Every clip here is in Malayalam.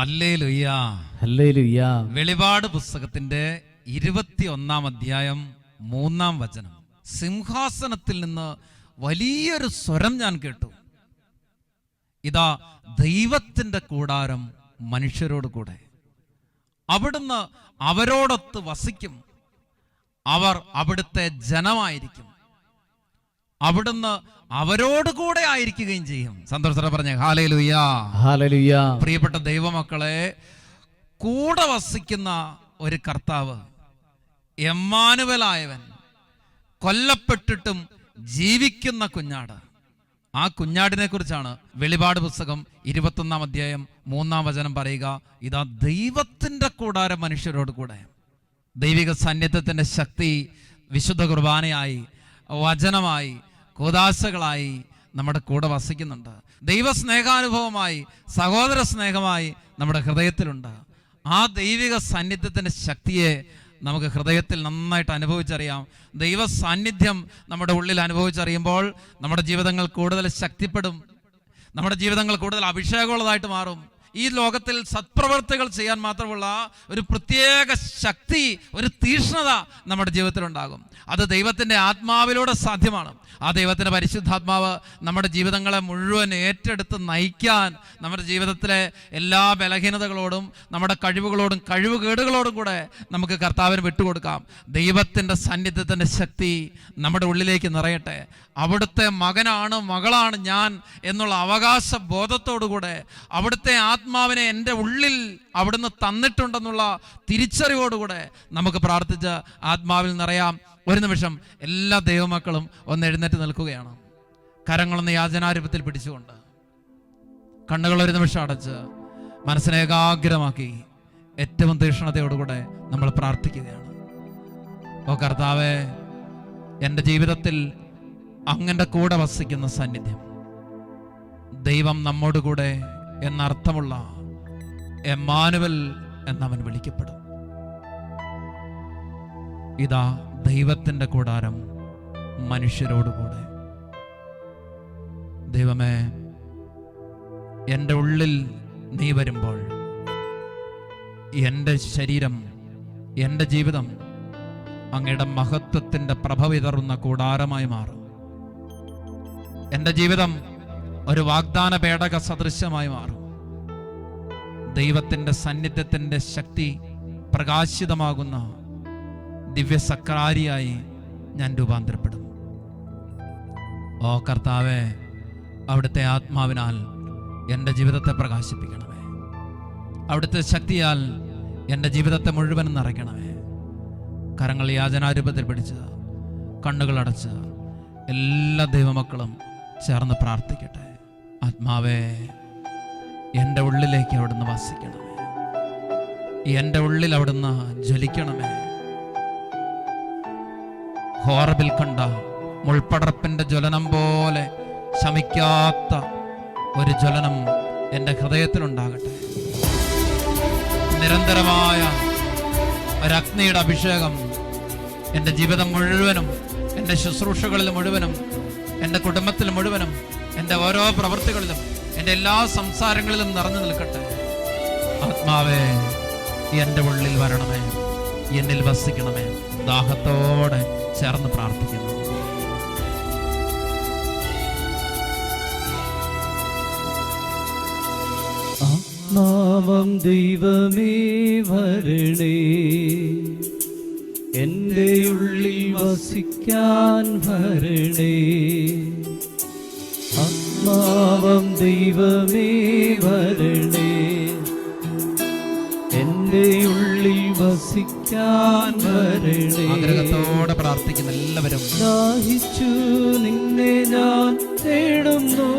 Hallelujah, hallelujah. വെളിപാട് പുസ്തകത്തിന്റെ 21-ാം അധ്യായം 3-ാം വചനം. സിംഹാസനത്തിൽ നിന്ന് വലിയൊരു സ്വരം ഞാൻ കേട്ടു. ഇതാ ദൈവത്തിന്റെ കൂടാരം മനുഷ്യരോട് കൂടെ, അവിടുന്ന് അവരോടൊത്ത് വസിക്കും, അവർ അവിടുത്തെ ജനമായിരിക്കും, അവിടുന്ന് അവരോട് കൂടെ ആയിരിക്കുകയും ചെയ്യും. സന്തോഷത്തോടെ പറഞ്ഞേ ഹല്ലേലൂയ, ഹല്ലേലൂയ. പ്രിയപ്പെട്ട ദൈവമക്കളെ, കൂടെ വസിക്കുന്ന ഒരു കർത്താവ്, എമ്മാനുവലായവൻ, കൊല്ലപ്പെട്ടിട്ടും ജീവിക്കുന്ന കുഞ്ഞാട്. ആ കുഞ്ഞാടിനെ കുറിച്ചാണ് വെളിപാട് പുസ്തകം 21-ാം അധ്യായം 3-ാം വചനം പറയുക. ഇതാ ദൈവത്തിന്റെ കൂടാരം മനുഷ്യരോട് കൂടെ. ദൈവിക സാന്നിധ്യത്തിന്റെ ശക്തി വിശുദ്ധ കുർബാനയായി, വചനമായി, കൂദാശകളായി നമ്മുടെ കൂടെ വസിക്കുന്നുണ്ട്. ദൈവസ്നേഹാനുഭവമായി, സഹോദര സ്നേഹമായി നമ്മുടെ ഹൃദയത്തിലുണ്ട്. ആ ദൈവിക സാന്നിധ്യത്തിന്റെ ശക്തിയെ നമുക്ക് ഹൃദയത്തിൽ നന്നായിട്ട് അനുഭവിച്ചറിയാം. ദൈവ സാന്നിധ്യം നമ്മുടെ ഉള്ളിൽ അനുഭവിച്ചറിയുമ്പോൾ നമ്മുടെ ജീവിതങ്ങൾ കൂടുതൽ ശക്തിപ്പെടും, നമ്മുടെ ജീവിതങ്ങൾ കൂടുതൽ അഭിഷേകമുള്ളതായിട്ട് മാറും. ഈ ലോകത്തിൽ സത്പ്രവർത്തികൾ ചെയ്യാൻ മാത്രമുള്ള ഒരു പ്രത്യേക ശക്തി, ഒരു തീക്ഷ്ണത നമ്മുടെ ജീവിതത്തിലുണ്ടാകും. അത് ദൈവത്തിൻ്റെ ആത്മാവിലൂടെ സാധ്യമാണ്. ആ ദൈവത്തിൻ്റെ പരിശുദ്ധാത്മാവ് നമ്മുടെ ജീവിതങ്ങളെ മുഴുവൻ ഏറ്റെടുത്ത് നയിക്കാൻ, നമ്മുടെ ജീവിതത്തിലെ എല്ലാ ബലഹീനതകളോടും നമ്മുടെ കഴിവുകളോടും കഴിവുകേടുകളോടും കൂടെ നമുക്ക് കർത്താവിന് വിട്ടുകൊടുക്കാം. ദൈവത്തിൻ്റെ സാന്നിധ്യത്തിൻ്റെ ശക്തി നമ്മുടെ ഉള്ളിലേക്ക് നിറയട്ടെ. അവിടുത്തെ മകനാണ്, മകളാണ് ഞാൻ എന്നുള്ള അവകാശ ബോധത്തോടുകൂടെ, അവിടുത്തെ ആത്മാവിനെ എൻ്റെ ഉള്ളിൽ അവിടുന്ന് തന്നിട്ടുണ്ടെന്നുള്ള തിരിച്ചറിവോടുകൂടെ നമുക്ക് പ്രാർത്ഥിച്ച് ആത്മാവിൽ നിറയാം. ഒരു നിമിഷം എല്ലാ ദൈവമക്കളും ഒന്ന് എഴുന്നേറ്റ് നിൽക്കുകയാണ്. കരങ്ങളൊന്ന് യാചനാരൂപത്തിൽ പിടിച്ചുകൊണ്ട്, കണ്ണുകൾ ഒരു നിമിഷം അടച്ച് മനസ്സിനെ ഏകാഗ്രമാക്കി ഏറ്റവും തീക്ഷ്ണതയോടുകൂടെ നമ്മൾ പ്രാർത്ഥിക്കുകയാണ്. ഓ കർത്താവേ, എൻ്റെ ജീവിതത്തിൽ അങ്ങൻ്റെ കൂടെ വസിക്കുന്ന സാന്നിധ്യം, ദൈവം നമ്മോട് കൂടെ എന്നർത്ഥമുള്ള എമ്മാനുവൽ എന്നവൻ വിളിക്കപ്പെടും. ഇതാ ദൈവത്തിൻ്റെ കൂടാരം മനുഷ്യരോടുകൂടെ. ദൈവമേ, എൻ്റെ ഉള്ളിൽ നീ വരുമ്പോൾ എൻ്റെ ശരീരം, എൻ്റെ ജീവിതം അങ്ങയുടെ മഹത്വത്തിൻ്റെ പ്രഭ വിതറുന്ന കൂടാരമായി മാറും. എൻ്റെ ജീവിതം ഒരു വാഗ്ദാന പേടക സദൃശ്യമായി മാറും. ദൈവത്തിൻ്റെ സാന്നിധ്യത്തിൻ്റെ ശക്തി പ്രകാശിതമാകുന്ന ദിവ്യസക്രാരിയായി ഞാൻ രൂപാന്തരപ്പെടും. ഓ കർത്താവേ, അവിടുത്തെ ആത്മാവിനാൽ എൻ്റെ ജീവിതത്തെ പ്രകാശിപ്പിക്കണമേ. അവിടുത്തെ ശക്തിയാൽ എൻ്റെ ജീവിതത്തെ മുഴുവൻ നിറയ്ക്കണമേ. കരങ്ങൾ യാചനാരൂപത്തിൽ പിടിച്ച് കണ്ണുകൾ അടച്ച് എല്ലാ ദൈവമക്കളും ചേർന്ന് പ്രാർത്ഥിക്കട്ടെ. ആത്മാവേ, എൻ്റെ ഉള്ളിലേക്ക് അവിടുന്ന് വസിക്കണമേ. എൻ്റെ ഉള്ളിൽ അവിടുന്ന് ജ്വലിക്കണമേ. ഹോറബിൽ കണ്ട മുൾപ്പടർപ്പിൻ്റെ ജ്വലനം പോലെ ശമിക്കാത്ത ഒരു ജ്വലനം എൻ്റെ ഹൃദയത്തിലുണ്ടാകട്ടെ. നിരന്തരമായ ഒരഗ്നിയുടെ അഭിഷേകം എൻ്റെ ജീവിതം മുഴുവനും, എൻ്റെ ശുശ്രൂഷകളിൽ മുഴുവനും, എൻ്റെ കുടുംബത്തിൽ മുഴുവനും, എൻ്റെ ഓരോ പ്രവൃത്തികളിലും, എൻ്റെ എല്ലാ സംസാരങ്ങളിലും നിറഞ്ഞു നിൽക്കട്ടെ. ആത്മാവേ, എൻ്റെ ഉള്ളിൽ വരണമേ, എന്നിൽ വസിക്കണമേ. ദാഹത്തോടെ ചേർന്ന് പ്രാർത്ഥിക്കുന്നു. ആത്മാവം ദൈവമേ വരണേ, എൻ്റെ ഉള്ളിൽ വസിക്കാൻ വരണേ. ആത്മാവം ദൈവമേ വരണേ, എൻ്റെ ഉള്ളിൽ വസിക്കാൻ വരണേ. ആഗ്രഹത്തോടെ പ്രാർത്ഥിക്കുന്ന എല്ലാവരും, ദാഹിച്ചു നിന്നെ ഞാൻ തേടുന്നു,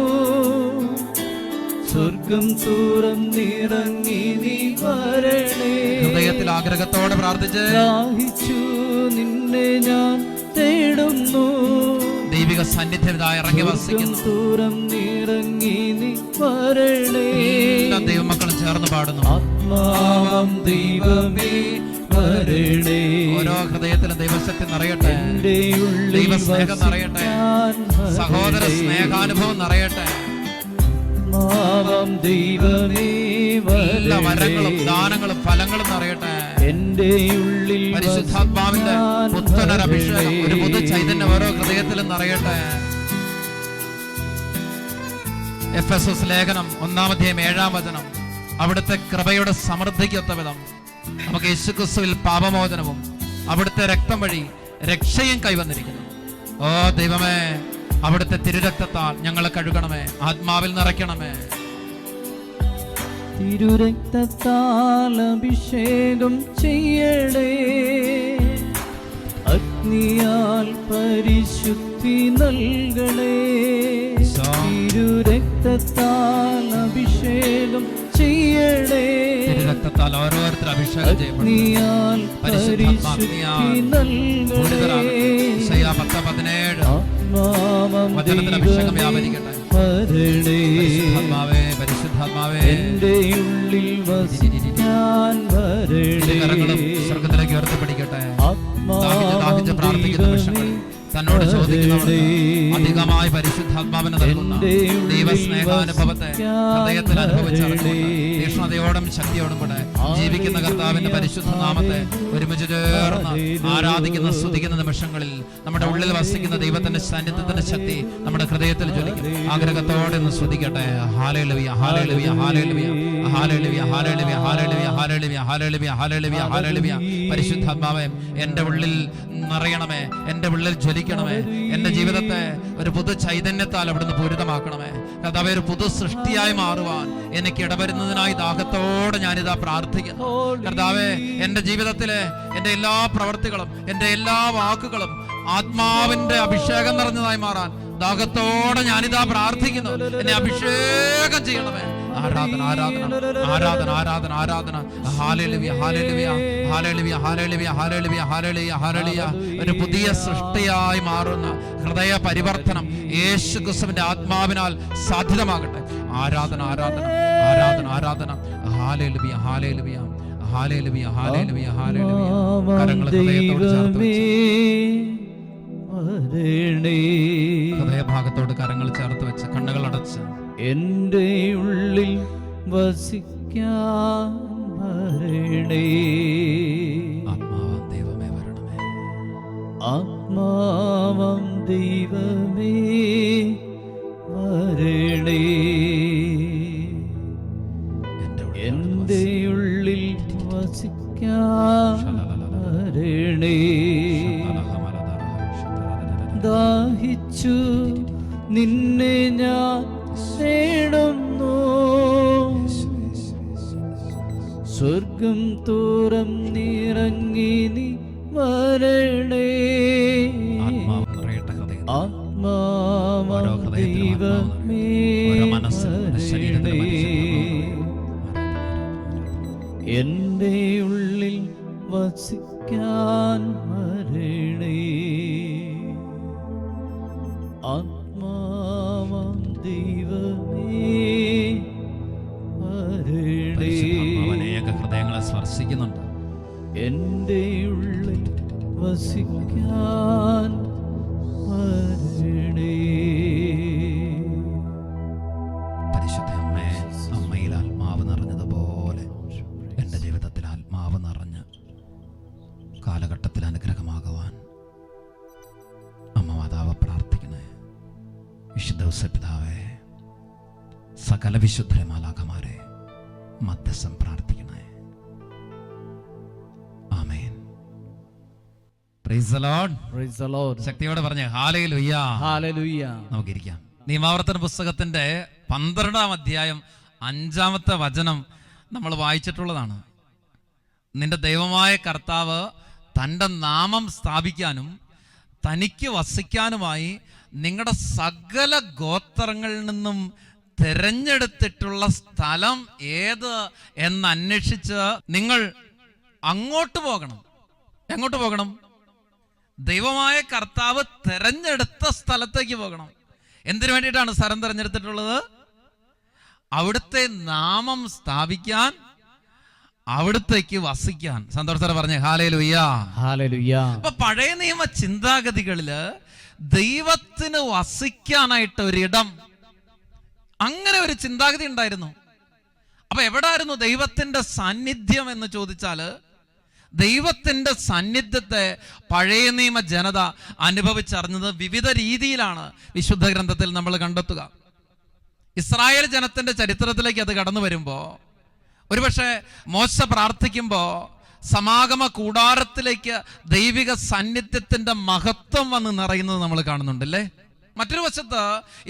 സ്വർഗം തുറന്നിറങ്ങി നീ വരണേ. ഹൃദയത്തിൽ ആഗ്രഹത്തോടെ പ്രാർത്ഥിച്ച്, ദാഹിച്ചു നിന്നെ ഞാൻ തേടുന്നു, ദൈവിക സാന്നിധ്യം ഇറങ്ങി വസിക്കുന്നു. തുറന്നിറങ്ങി നീ വരണേ. എല്ലാ ദൈവമക്കളും ചേർന്ന് പാടുന്നു. ആത്മാവം ദൈവമേ വരണേ, ഓരോ ഹൃദയത്തിലും ദൈവശക്തി നിറയട്ടെ, ദൈവസ്നേഹം നിറയട്ടെ, സഹോദര സ്നേഹാനുഭവം നിറയട്ടെ. ആത്മാവം ദൈവമേ എല്ലാ വരങ്ങളും വരണേ. ദാനങ്ങളും ഫലങ്ങളും നിറയട്ടെ. എന്റെ ഉള്ളിൽ പരിശുദ്ധാത്മാവിന്റെ വസിക്കാൻ പുത്തനൊരു അഭിഷേകം, ഒരു പുതു വരണേ. ചൈതന്യം ഓരോ ഹൃദയത്തിലും നിറയട്ടെ. എഫെസസ് ലേഖനം 1:7 അവിടുത്തെ കൃപയുടെ സമൃദ്ധിക്കൊത്ത വിധം നമുക്ക് യേശുക്രിസ്തുവിൽ പാപമോചനവും അവിടുത്തെ രക്തം വഴി രക്ഷയും കൈവന്നിരിക്കുന്നു. ഓ ദൈവമേ, അവിടുത്തെ തിരുരക്തത്താൽ ഞങ്ങളെ കഴുകണമേ, ആത്മാവിൽ നിറയ്ക്കണമേ. തിരുരക്തത്താൽ അഭിഷേകം ചെയ്യണേ, അഗ്നിയാൽ പരിശുദ്ധി നൽകണേ. തിരുരക്തത്താൽ അഭിഷേകം ചെയ്യണേ, തിരുരക്തത്താൽ ഓരോരുത്തർ അഭിഷേകം ചെയ്യപ്പെടുന്നു. അഗ്നിയാൽ പരിശുദ്ധി നൽകണേ. 10:17 ആത്മാവം വചനത്തിൽ അഭിഷേകം ദൈവമേ വ്യാപരിക്കട്ടെ. വരണേ. പരിശുദ്ധാത്മാവേ, പരിശുദ്ധാത്മാവേ, എന്റെ ഉള്ളിൽ വസിക്കാൻ ഇരുകരങ്ങളും വരണേ. സ്വർഗ്ഗത്തിലേക്ക് ഉയർത്തിപ്പിടിക്കട്ടെ. ആത്മാവം ദാഹിച്ച് പ്രാർത്ഥിക്കുന്ന നിമിഷങ്ങളിൽ തന്നോട് ചോദിക്കുന്നവർക്ക് അധികമായി പരിശുദ്ധാത്മാവിനെ നൽകുന്ന ദൈവസ്നേഹാനുഭവത്തെ ഹൃദയത്തിൽ അനുഭവിച്ചറിഞ്ഞുകൊണ്ട് തീക്ഷ്ണതയോടും ശക്തിയോടും കൂടെ ജീവിക്കുന്ന കർത്താവിന്റെ പരിശുദ്ധ നാമത്തെ ഒരുമിച്ച് ചേർന്ന് ആരാധിക്കുന്ന സ്തുതിക്കുന്ന നിമിഷങ്ങളിൽ നമ്മുടെ ഉള്ളിൽ വസിക്കുന്ന ദൈവത്തിന്റെ സാന്നിധ്യത്തിന്റെ ശക്തി നമ്മുടെ ഹൃദയത്തിൽ ജ്വലിക്കും. ആഗ്രഹത്തോടെ ഒന്ന് സ്തുതിക്കട്ടെ. ഹല്ലേലൂയ, ഹല്ലേലൂയ, ഹല്ലേലൂയ, ഹല്ലേലൂയ, ഹല്ലേലൂയ, ഹല്ലേലൂയ, ഹല്ലേലൂയ, ഹല്ലേലൂയ, ഹല്ലേലൂയ, ഹല്ലേലൂയ. പരിശുദ്ധാത്മാവേ, എന്റെ ഉള്ളിൽ നിറയണമേ, എന്റെ ഉള്ളിൽ ജ്വലിക്കണമേ. എന്റെ ജീവിതത്തെ ഒരു പുതു ചൈതന്യത്താൽ അവിടുന്ന് പൂരിതമാക്കണമേ. കർത്താവേ, ഒരു പുതു സൃഷ്ടിയായി മാറുവാൻ എനിക്ക് ഇടവരുന്നതിനായി ദാഹത്തോടെ ഞാനിതാ പ്രാർത്ഥിക്കുന്നു. കർത്താവേ, എന്റെ ജീവിതത്തിലെ എന്റെ എല്ലാ പ്രവർത്തികളും എന്റെ എല്ലാ വാക്കുകളും ആത്മാവിന്റെ അഭിഷേകം നിറഞ്ഞതായി മാറാൻ ദാഹത്തോടെ ഞാനിതാ പ്രാർത്ഥിക്കുന്നു. എന്നെ അഭിഷേകം ചെയ്യണമേ. ആരാധന, ആരാധന, ആരാധന, ആരാധന, ആരാധന. ഹല്ലേലൂയ, ഹല്ലേലൂയ, ഹല്ലേലൂയ, ഹല്ലേലൂയ, ഹല്ലേലൂയ, ഹല്ലേലൂയ, ഹല്ലേലൂയ. ഒരു പുതിയ സൃഷ്ടിയായി മാറുന്ന ഹൃദയ പരിവർത്തനം യേശുക്രിസ്തുവിന്റെ ആത്മാവിനാൽ സാധ്യതമാകട്ടെ. ആരാധന, ആരാധന, ആരാധന, ആരാധന. ഹല്ലേലൂയ, ഹല്ലേലൂയ, ഹല്ലേലൂയ, ഹല്ലേലൂയ, ഹല്ലേലൂയ. കരങ്ങൾ ഹൃദയത്തോട് ചേർത്ത് വെച്ച് ഹൃദയഭാഗത്തോട് കരങ്ങൾ ചേർത്ത് വെച്ച് കണ്ണുകൾ അടച്ച് എന്റെ ഉള്ളിൽ വസിക്കാൻ വരണേ. ആത്മാവാം ദൈവമേ വരണമേ. ആത്മാവം ദൈവമേ വരണേ. എന്റെ ഉള്ളിൽ വസിക്കാൻ വരണേ. ദാഹിച്ചു നിന്നെ ഞാൻ തേടുന്നു, സ്വർഗം തുറന്നിറങ്ങി നീ വരണേ. ആത്മാവം ദൈവമേ വരണേ. എന്റെ ഉള്ളിൽ വസിക്കാൻ വരണേ. ആത്മാവം ദൈവമേ വരണേ. അനേക ഹൃദയങ്ങളെ സ്പർശിക്കുന്നുണ്ട്. എന്റെ ഉള്ളിൽ വസിക്കാൻ വരണേ. പരിശുദ്ധ അമ്മേ, അമ്മയിൽ ആത്മാവ് നിറഞ്ഞതുപോലെ എൻ്റെ ജീവിതത്തിൽ ആത്മാവ് നിറഞ്ഞ് കാലഘട്ടത്തിൽ അനുഗ്രഹമാകുവാൻ അമ്മ മാതാവ് പ്രാർത്ഥിക്കണേ. വിശുദ്ധ പിതാവേ, സകല വിശുദ്ധ മാലാഖമാരെ മധ്യസ്ഥം പ്രാർത്ഥിക്കണേ. ആമേൻ. Praise the Lord. Praise the Lord. ശക്തിയോടെ പറഞ്ഞേ ഹല്ലേലൂയ. ഹല്ലേലൂയ. നമുക്കിരിക്കാം. നിയമാവർത്തന പുസ്തകത്തിന്റെ 12-ാം അധ്യായം 5-ാമത്തെ വചനം നമ്മൾ വായിച്ചിട്ടുള്ളതാണ്. നിന്റെ ദൈവമായ കർത്താവ് തൻ്റെ നാമം സ്ഥാപിക്കാനും തനിക്ക് വസിക്കാനുമായി നിങ്ങളുടെ സകല ഗോത്രങ്ങളിൽ നിന്നും തിരഞ്ഞെടുത്തിട്ടുള്ള സ്ഥലം ഏത് എന്നന്വേഷിച്ച് നിങ്ങൾ അങ്ങോട്ട് പോകണം. എങ്ങോട്ട് പോകണം? ദൈവമായ കർത്താവ് തിരഞ്ഞെടുത്ത സ്ഥലത്തേക്ക് പോകണം. എന്തിനു വേണ്ടിയിട്ടാണ് സ്ഥലം തിരഞ്ഞെടുത്തിട്ടുള്ളത്? അവിടുത്തെ നാമം സ്ഥാപിക്കാൻ, അവിടുത്തേക്ക് വസിക്കാൻ. സന്തോഷത്തോടെ പറഞ്ഞേ ഹല്ലേലൂയ. ഹല്ലേലൂയ. അപ്പൊ പഴയ നിയമ ചിന്താഗതികളില് ദൈവത്തിന് വസിക്കാനായിട്ട് ഒരിടം അങ്ങനെ ഒരു ചിന്താഗതി ഉണ്ടായിരുന്നു. അപ്പൊ എവിടായിരുന്നു ദൈവത്തിന്റെ സാന്നിധ്യം എന്ന് ചോദിച്ചാല്, ദൈവത്തിന്റെ സാന്നിധ്യത്തെ പഴയ നിയമ ജനത അനുഭവിച്ചറിഞ്ഞത് വിവിധ രീതിയിലാണ് വിശുദ്ധ ഗ്രന്ഥത്തിൽ നമ്മൾ കണ്ടെത്തുക. ഇസ്രായേൽ ജനത്തിന്റെ ചരിത്രത്തിലേക്ക് അത് കടന്നു വരുമ്പോ, ഒരുപക്ഷെ മോശ പ്രാർത്ഥിക്കുമ്പോ സമാഗമ കൂടാരത്തിലേക്ക് ദൈവിക സാന്നിധ്യത്തിന്റെ മഹത്വം വന്ന് നിറയുന്നത് നമ്മൾ കാണുന്നുണ്ടല്ലേ. മറ്റൊരു വശത്ത്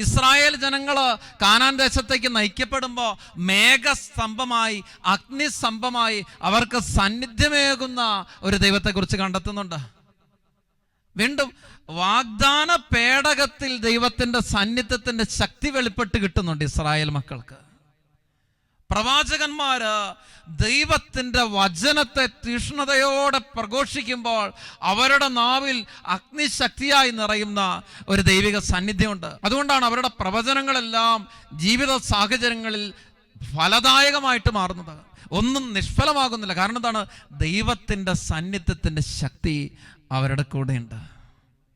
ഇസ്രായേൽ ജനങ്ങള് കാനാൻ ദേശത്തേക്ക് നയിക്കപ്പെടുമ്പോൾ മേഘസ്തംഭമായി, അഗ്നിസ്തംഭമായി അവർക്ക് സാന്നിധ്യമേകുന്ന ഒരു ദൈവത്തെക്കുറിച്ച് കണ്ടെത്തുന്നുണ്ട്. വീണ്ടും വാഗ്ദാന പേടകത്തിൽ ദൈവത്തിന്റെ സാന്നിധ്യത്തിന്റെ ശക്തി വെളിപ്പെട്ട് കിട്ടുന്നുണ്ട് ഇസ്രായേൽ മക്കൾക്ക്. പ്രവാചകന്മാര് ദൈവത്തിന്റെ വചനത്തെ തീഷ്ണതയോടെ പ്രഘോഷിക്കുമ്പോൾ അവരുടെ നാവിൽ അഗ്നിശക്തിയായി നിറയുന്ന ഒരു ദൈവിക സാന്നിധ്യമുണ്ട്. അതുകൊണ്ടാണ് അവരുടെ പ്രവചനങ്ങളെല്ലാം ജീവിത സാഹചര്യങ്ങളിൽ ഫലദായകമായിട്ട് മാറുന്നത്. ഒന്നും നിഷ്ഫലമാകുന്നില്ല. കാരണം എന്താണ്? ദൈവത്തിന്റെ സാന്നിധ്യത്തിന്റെ ശക്തി അവരുടെ കൂടെയുണ്ട്.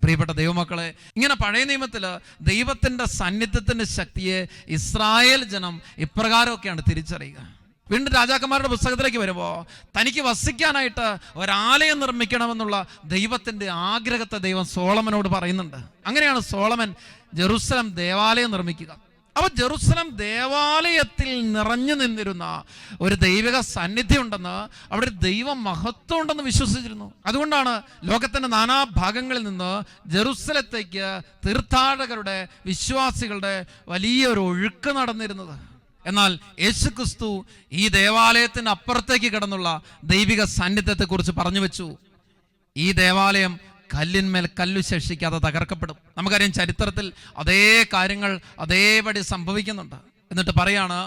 പ്രിയപ്പെട്ട ദൈവമക്കളെ, ഇങ്ങനെ പഴയ നിയമത്തില് ദൈവത്തിന്റെ സാന്നിധ്യത്തിന്റെ ശക്തിയെ ഇസ്രായേൽ ജനം ഇപ്രകാരമൊക്കെയാണ് തിരിച്ചറിയുക. വീണ്ടും രാജാക്കന്മാരുടെ പുസ്തകത്തിലേക്ക് വരുമ്പോൾ തനിക്ക് വസിക്കാനായിട്ട് ഒരാലയം നിർമ്മിക്കണമെന്നുള്ള ദൈവത്തിന്റെ ആഗ്രഹത്തെ ദൈവം സോളമനോട് പറയുന്നുണ്ട്. അങ്ങനെയാണ് സോളമൻ ജെറുസലം ദേവാലയം നിർമ്മിക്കുക. അപ്പൊ ജെറുസലം ദേവാലയത്തിൽ നിറഞ്ഞു നിന്നിരുന്ന ഒരു ദൈവിക സാന്നിധ്യം ഉണ്ടെന്ന്, അവിടെ ഒരു ദൈവ മഹത്വം ഉണ്ടെന്ന് വിശ്വസിച്ചിരുന്നു. അതുകൊണ്ടാണ് ലോകത്തിന്റെ നാനാഭാഗങ്ങളിൽ നിന്ന് ജെറുസലത്തേക്ക് തീർത്ഥാടകരുടെ, വിശ്വാസികളുടെ വലിയൊരു ഒഴുക്ക് നടന്നിരുന്നത്. എന്നാൽ യേശുക്രിസ്തു ഈ ദേവാലയത്തിന് അപ്പുറത്തേക്ക് കിടന്നുള്ള ദൈവിക സാന്നിധ്യത്തെ കുറിച്ച് പറഞ്ഞു വെച്ചു. ഈ ദേവാലയം കല്ലിന്മേൽ കല്ലു ശേഷിക്കാതെ തകർക്കപ്പെടും. നമുക്കറിയാം ചരിത്രത്തിൽ അതേ കാര്യങ്ങൾ അതേപടി സംഭവിക്കുന്നുണ്ട്. എന്നിട്ട് പറയാണ്,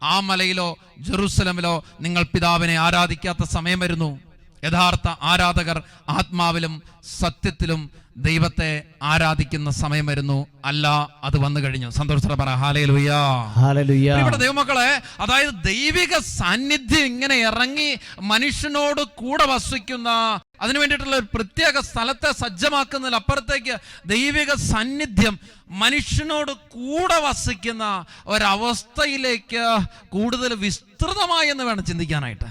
ആ മലയിലോ ജെറുസലമിലോ നിങ്ങൾ പിതാവിനെ ആരാധിക്കാത്ത സമയം വരുന്നു. യഥാർത്ഥ ആരാധകർ ആത്മാവിലും സത്യത്തിലും ദൈവത്തെ ആരാധിക്കുന്ന സമയം വരുന്നു. അല്ല, അത് വന്നു കഴിഞ്ഞു. സന്തോഷത്തോടെ പറ ഹല്ലേലൂയ. ഇവിടെ ദൈവമക്കളെ, അതായത് ദൈവിക സാന്നിധ്യം ഇങ്ങനെ ഇറങ്ങി മനുഷ്യനോട് കൂടെ വസിക്കുന്ന, അതിനു വേണ്ടിയിട്ടുള്ള ഒരു പ്രത്യേക സ്ഥലത്തെ സജ്ജമാക്കുന്നതിലപ്പുറത്തേക്ക് ദൈവിക സാന്നിധ്യം മനുഷ്യനോട് കൂടെ വസിക്കുന്ന ഒരവസ്ഥയിലേക്ക് കൂടുതൽ വിസ്തൃതമായി എന്ന് വേണം ചിന്തിക്കാനായിട്ട്.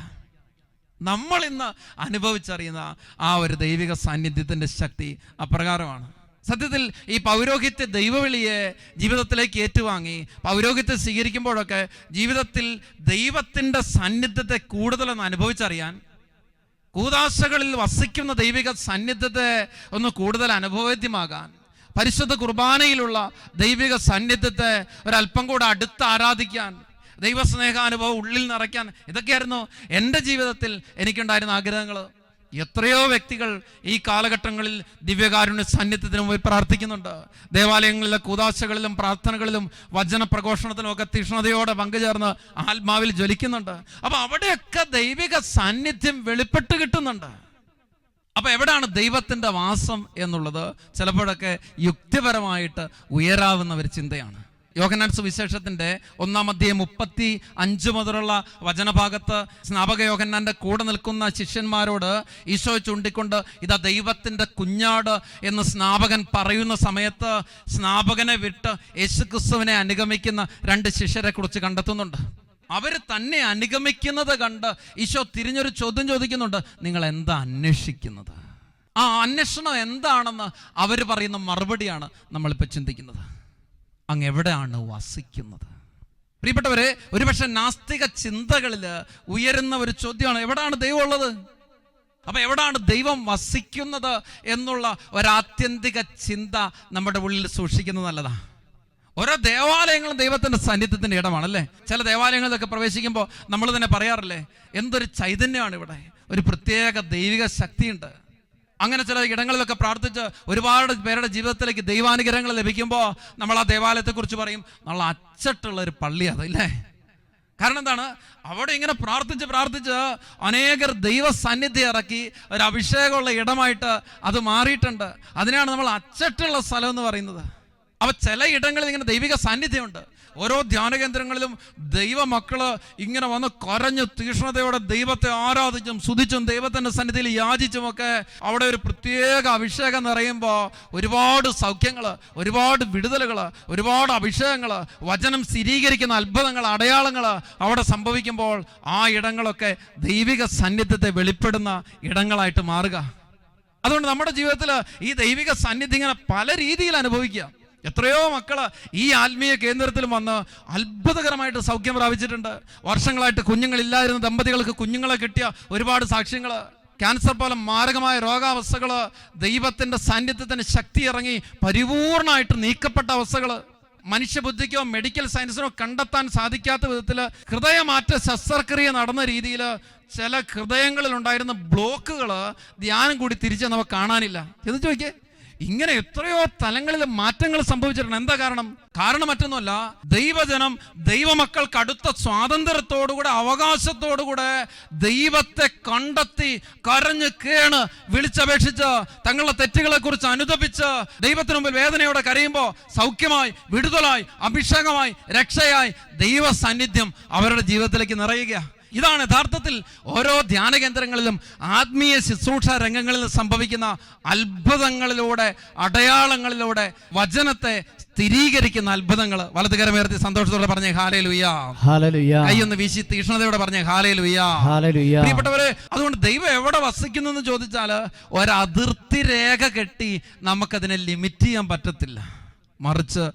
നമ്മൾ ഇന്ന് അനുഭവിച്ചറിയുന്ന ആ ഒരു ദൈവിക സാന്നിധ്യത്തിന്റെ ശക്തി അപ്രകാരമാണ്. സത്യത്തിൽ ഈ പൗരോഹിത്യ ദൈവവിളിയെ ജീവിതത്തിലേക്ക് ഏറ്റുവാങ്ങി പൗരോഹിത്യം സ്വീകരിക്കുമ്പോഴൊക്കെ ജീവിതത്തിൽ ദൈവത്തിന്റെ സാന്നിധ്യത്തെ കൂടുതലൊന്ന് അനുഭവിച്ചറിയാൻ, കൂദാശകളിൽ വസിക്കുന്ന ദൈവിക സാന്നിധ്യത്തെ ഒന്ന് കൂടുതൽ അനുഭവവേദ്യമാകാൻ, പരിശുദ്ധ കുർബാനയിലുള്ള ദൈവിക സാന്നിധ്യത്തെ ഒരല്പം കൂടെ അടുത്ത് ആരാധിക്കാൻ, ദൈവസ്നേഹാനുഭവം ഉള്ളിൽ നിറയ്ക്കാൻ, ഇതൊക്കെയായിരുന്നു എൻ്റെ ജീവിതത്തിൽ എനിക്കുണ്ടായിരുന്ന ആഗ്രഹങ്ങൾ. എത്രയോ വ്യക്തികൾ ഈ കാലഘട്ടങ്ങളിൽ ദിവ്യകാരുണ്യ സാന്നിധ്യത്തിന് പോയി പ്രാർത്ഥിക്കുന്നുണ്ട്. ദേവാലയങ്ങളിലെ കൂദാശകളിലും പ്രാർത്ഥനകളിലും വചന പ്രഘോഷണത്തിലും ഒക്കെ തീഷ്ണതയോടെ പങ്കുചേർന്ന് ആത്മാവിൽ ജ്വലിക്കുന്നുണ്ട്. അപ്പൊ അവിടെയൊക്കെ ദൈവിക സാന്നിധ്യം വെളിപ്പെട്ട് കിട്ടുന്നുണ്ട്. അപ്പൊ എവിടാണ് ദൈവത്തിന്റെ വാസം എന്നുള്ളത് ചിലപ്പോഴൊക്കെ യുക്തിപരമായിട്ട് ഉയരാവുന്ന ഒരു ചിന്തയാണ്. യോഹന്നാൻ സുവിശേഷത്തിന്റെ 1-ാം അധ്യായം 35 മുതലുള്ള വചനഭാഗത്ത് സ്നാപക യോഹന്നാന്റെ കൂടെ നിൽക്കുന്ന ശിഷ്യന്മാരോട് ഈശോ ചൂണ്ടിക്കൊണ്ട് ഇതാ ദൈവത്തിന്റെ കുഞ്ഞാട് എന്ന് സ്നാപകൻ പറയുന്ന സമയത്ത് സ്നാപകനെ വിട്ട് യേശുക്രിസ്തുവിനെ അനുഗമിക്കുന്ന 2 ശിഷ്യരെ കുറിച്ച് കണ്ടെത്തുന്നുണ്ട്. അവർ തന്നെ അനുഗമിക്കുന്നത് കണ്ട് ഈശോ തിരിഞ്ഞൊരു ചോദ്യം ചോദിക്കുന്നുണ്ട്, നിങ്ങൾ എന്താ അന്വേഷിക്കുന്നത്? ആ അന്വേഷണം എന്താണെന്ന് അവർ പറയുന്ന മറുപടിയാണ് നമ്മളിപ്പോൾ ചിന്തിക്കുന്നത്. അങ്ങ് എവിടെയാണ് വസിക്കുന്നത്? പ്രിയപ്പെട്ടവരെ, ഒരുപക്ഷെ നാസ്തിക ചിന്തകളിൽ ഉയരുന്ന ഒരു ചോദ്യമാണ്, എവിടാണ് ദൈവം ഉള്ളത്? അപ്പൊ എവിടാണ് ദൈവം വസിക്കുന്നത് എന്നുള്ള ഒരാത്യന്തിക ചിന്ത നമ്മുടെ ഉള്ളിൽ സൂക്ഷിക്കുന്നത് നല്ലതാ. ഓരോ ദേവാലയങ്ങളും ദൈവത്തിന്റെ സാന്നിധ്യത്തിന്റെ ഇടമാണല്ലേ. ചില ദേവാലയങ്ങളിലൊക്കെ പ്രവേശിക്കുമ്പോൾ നമ്മൾ തന്നെ പറയാറില്ലേ, എന്തൊരു ചൈതന്യമാണ് ഇവിടെ, ഒരു പ്രത്യേക ദൈവിക ശക്തിയുണ്ട്. അങ്ങനെ ചില ഇടങ്ങളിലൊക്കെ പ്രാർത്ഥിച്ച് ഒരുപാട് പേരുടെ ജീവിതത്തിലേക്ക് ദൈവാനുഗ്രഹങ്ങൾ ലഭിക്കുമ്പോൾ നമ്മൾ ആ ദേവാലയത്തെക്കുറിച്ച് പറയും, നമ്മൾ അച്ചട്ടുള്ള ഒരു പള്ളി അതല്ലേ. കാരണം എന്താണ്? അവിടെ ഇങ്ങനെ പ്രാർത്ഥിച്ച് അനേകർ ദൈവ സാന്നിധ്യം ഇറക്കി ഒരു അഭിഷേകമുള്ള ഇടമായിട്ട് അത് മാറിയിട്ടുണ്ട്. അതിനാണ് നമ്മൾ അച്ചട്ടുള്ള സ്ഥലം എന്ന് പറയുന്നത്. അപ്പൊ ചില ഇടങ്ങളിൽ ഇങ്ങനെ ദൈവിക സാന്നിധ്യമുണ്ട്. ഓരോ ധ്യാന കേന്ദ്രങ്ങളിലും ദൈവമക്കള് ഇങ്ങനെ വന്ന് കരഞ്ഞ് തീഷ്ണതയോടെ ദൈവത്തെ ആരാധിച്ചും സ്തുതിച്ചും ദൈവത്തിന്റെ സന്നിധിയിൽ യാചിച്ചുമൊക്കെ അവിടെ ഒരു പ്രത്യേക അഭിഷേകം നിറയുമ്പോൾ ഒരുപാട് സൗഖ്യങ്ങള്, ഒരുപാട് വിടുതലുകള്, ഒരുപാട് അഭിഷേകങ്ങള്, വചനം സ്ഥിരീകരിക്കുന്ന അത്ഭുതങ്ങൾ, അടയാളങ്ങള് അവിടെ സംഭവിക്കുമ്പോൾ ആ ഇടങ്ങളൊക്കെ ദൈവിക സാന്നിധ്യത്തെ വെളിപ്പെടുന്ന ഇടങ്ങളായിട്ട് മാറുക. അതുകൊണ്ട് നമ്മുടെ ജീവിതത്തിൽ ഈ ദൈവിക സാന്നിധ്യം ഇങ്ങനെ പല രീതിയിൽ അനുഭവിക്കുക. എത്രയോ മക്കള് ഈ ആത്മീയ കേന്ദ്രത്തിൽ വന്ന് അത്ഭുതകരമായിട്ട് സൗഖ്യം പ്രാപിച്ചിട്ടുണ്ട്. വർഷങ്ങളായിട്ട് കുഞ്ഞുങ്ങളില്ലായിരുന്ന ദമ്പതികൾക്ക് കുഞ്ഞുങ്ങളെ കിട്ടിയ ഒരുപാട് സാക്ഷ്യങ്ങള്, ക്യാൻസർ പോലെ മാരകമായ രോഗാവസ്ഥകള് ദൈവത്തിന്റെ സാന്നിധ്യത്തിന് ശക്തി ഇറങ്ങി പരിപൂർണമായിട്ട് നീക്കപ്പെട്ട അവസ്ഥകള്, മനുഷ്യബുദ്ധിക്കോ മെഡിക്കൽ സയൻസിനോ കണ്ടെത്താൻ സാധിക്കാത്ത വിധത്തിൽ ഹൃദയമാറ്റ ശസ്ത്രക്രിയ നടന്ന രീതിയിൽ ചില ഹൃദയങ്ങളിൽ ഉണ്ടായിരുന്ന ബ്ലോക്കുകൾ ധ്യാനം കൂടി തിരിച്ച് നമുക്ക് കാണാനില്ല എന്ന് ചോദിക്കേ. ഇങ്ങനെ എത്രയോ തലങ്ങളിൽ മാറ്റങ്ങൾ സംഭവിച്ചിട്ടുണ്ട്. എന്താ കാരണം? കാരണം മറ്റൊന്നുമല്ല, ദൈവജനം ദൈവമക്കൾക്ക് അടുത്ത സ്വാതന്ത്ര്യത്തോടുകൂടെ അവകാശത്തോടുകൂടെ ദൈവത്തെ കണ്ടെത്തി കരഞ്ഞ് കേണ് വിളിച്ചപേക്ഷിച്ച് തങ്ങളുടെ തെറ്റുകളെ കുറിച്ച് അനുതപിച്ച് ദൈവത്തിന് മുമ്പിൽ വേദനയോടെ കരയുമ്പോൾ സൗഖ്യമായി, വിടുതലായി, അഭിഷേകമായി, രക്ഷയായി ദൈവ സാന്നിധ്യം അവരുടെ ജീവിതത്തിലേക്ക് നിറയുക. ഇതാണ് യഥാർത്ഥത്തിൽ ഓരോ ധ്യാന കേന്ദ്രങ്ങളിലും ആത്മീയ ശുശ്രൂഷ രംഗങ്ങളിൽ സംഭവിക്കുന്ന അത്ഭുതങ്ങളിലൂടെ, അടയാളങ്ങളിലൂടെ വചനത്തെ സ്ഥിരീകരിക്കുന്ന അത്ഭുതങ്ങൾ. വലതുകരമേർത്തി സന്തോഷത്തോടെ പറഞ്ഞേ ഹല്ലേലൂയ. കൈയൊന്ന് വീശി തീഷ്ണതയോടെ പറഞ്ഞേ ഹല്ലേലൂയ. പ്രിയപ്പെട്ടവരെ, അതുകൊണ്ട് ദൈവം എവിടെ വസിക്കുന്നു എന്ന് ചോദിച്ചാൽ ഒരതിർത്തി രേഖ കെട്ടി നമുക്കതിനെ ലിമിറ്റ് ചെയ്യാൻ പറ്റത്തില്ല. മറിച്ച്